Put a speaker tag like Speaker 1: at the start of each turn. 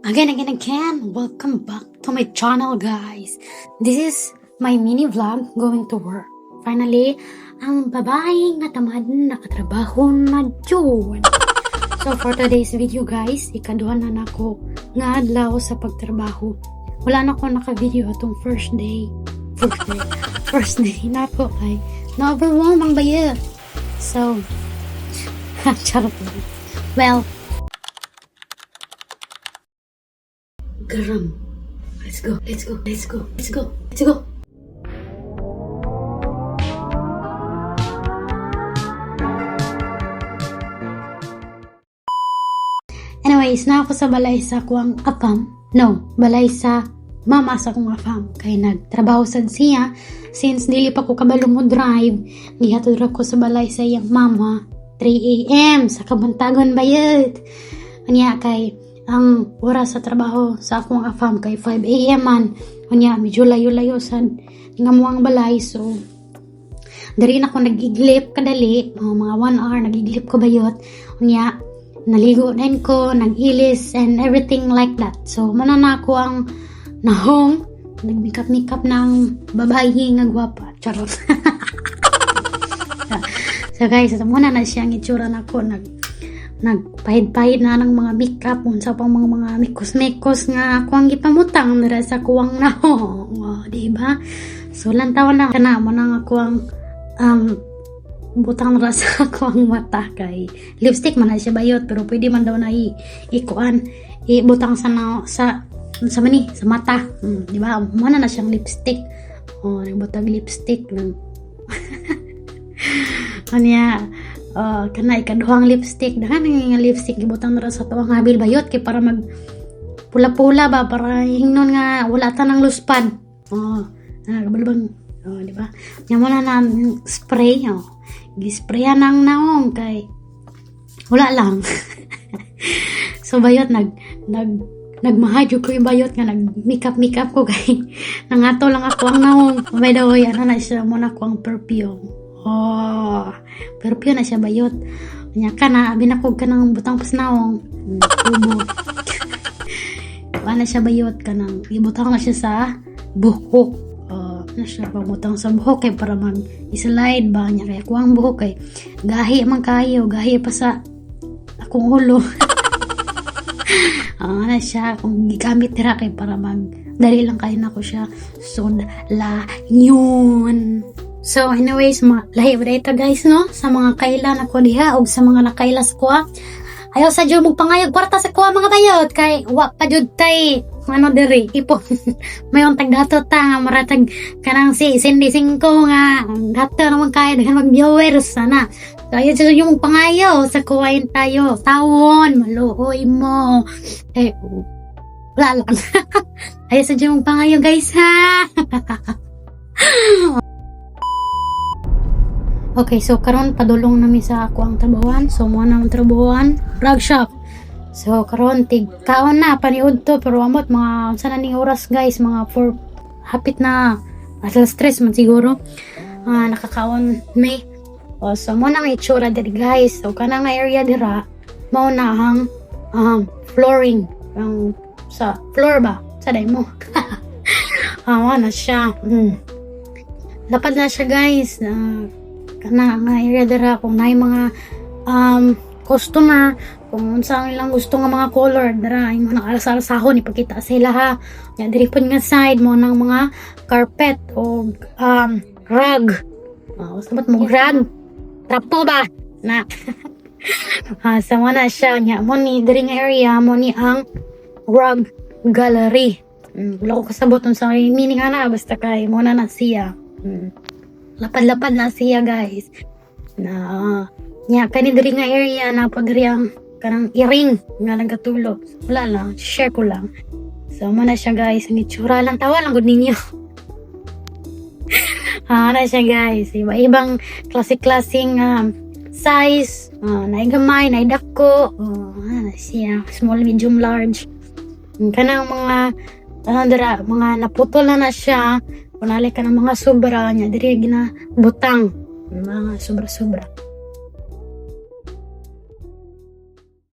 Speaker 1: Again, welcome back to my channel, guys. This is my mini vlog going to work. Finally, ang babaeng natamad nakatrabaho na June. So for today's video, guys, ikaduha na nako nga adlaw sa pagtrabaho. Wala na ko naka-video atong first day na ko ay na-overwhelm ang bayad. So, charot lang. Well, garam. Let's go. Anyways, na ako sa balay sa kuwang apam. No, balay sa mama sa kuwang apam. Kaya nagtrabaho sad siya. Since dili pa ko kabalo mo drive, gihatod ra ko sa balay sa iyang mama 3 AM sa Kabantagon Bayad. Anya kay ang oras sa trabaho sa akong afam kay 5 AM man. Anya medyo layo-layo sad nga mo ang balay, so diri na ko nag-iglip kadali, mga 1 hour nag-iglip ko bayot. Anya naligo din ko, nag-ilis and everything like that. So mana na ako ang nahong nag-makeup ng babae nga gwapa. Charot. So guys, muna na siyang itsura na ko, nagpahid-pahid na ng mga makeup, unsa pang mga mikos-mikos nga ako ang gipamutang nira sa kuwang nahong, diba? So lantawan na kana mo nang ako ang butang nira sa kuwang mata kay lipstick man na siya bayot, pero pwede man daw na ikuan ibutang sa mata, diba? Mana na siyang lipstick, butang lipstick lang. Kanya kana ikaduhang lipstick dahan nga lipstick gibutang na sa tuwang habil bayot kay para mag pula-pula ba, para hingnon nga wala ta nang luspan. Kabalbang di ba? Nya mo na spray, gisprayan nang naong kay wala lang. So bayot nagmahadyo ko yung bayot nga nag-makeup ko kay nangato lang ako ang naong. By the way, ano na siya muna ko ang perfume. Perfume na siya bayot. Nya ka na binakog ka ng butang pasnaong. Tubo. Wala siya bayot ka nang ibutang na siya sa buhok. Na siya pabutang sa buhok kay para mag-slide ba niya kaya kuwang buhok kay gahi man kayo, gahi pa sa akong ulo. Na siya kung gigamit tira kay para dali lang kayo na ko siya la yun. So anyways, lahi ba ito guys, no? Sa mga kaila na ko diha o sa mga nakaila sa kuha, ayaw sa dyan pangayag kwarta sa kuha mga bayot kay wak pa jud tay diri ipon. Mayon tagdato ta nga maratag kanang si Cindy 5 nga dato naman kaya dagan mag-viewers sana. Kaya sa yung pangayaw sa kuwain tayo tawon maluoy mo wala lang. Ayaw sa dyan pangayaw guys, ha. Okay, so karon padulong nami sa ako ang trabawan. So mo na ang trabawan, rug shop. So karon kaon na paniud to, pero amot mga sana ning oras guys, mga 4 hapit na alas 3 man siguro. Nakakaon may. So mo na may itsura diri guys. So kanang area dira mao na ang flooring, ang sa floor ba sa day mo. Na siya. Lapad na siya guys. Kana nga area dira kung naay mga customer, kung unsa ang ilang gusto nga mga color dira imo nang alas-alasahon ipakita sila, ha. Nya diri pud nga side mo nang mga carpet o rug. Sabat mo rug trapo ba na. Sama na siya nya mo ni diri nga area mo ni ang rug gallery. Wala ko kasabot sa meaning ana, basta kay mo na siya. Lapad-lapad na siya guys. Nya kani diri nga area na pagri ang kanang iring nga nagatulo. Wala lang, share ko lang. So mo na siya guys, ang itsura lang, tawa lang gud ninyo. Na siya guys, iba-ibang klase-klaseng size, naay gamay, naay dako, na siya, small, medium, large. Kanang mga mga naputol na siya. Kunali ka ng mga sobra niya, diri ginabutang mga sobra-sobra.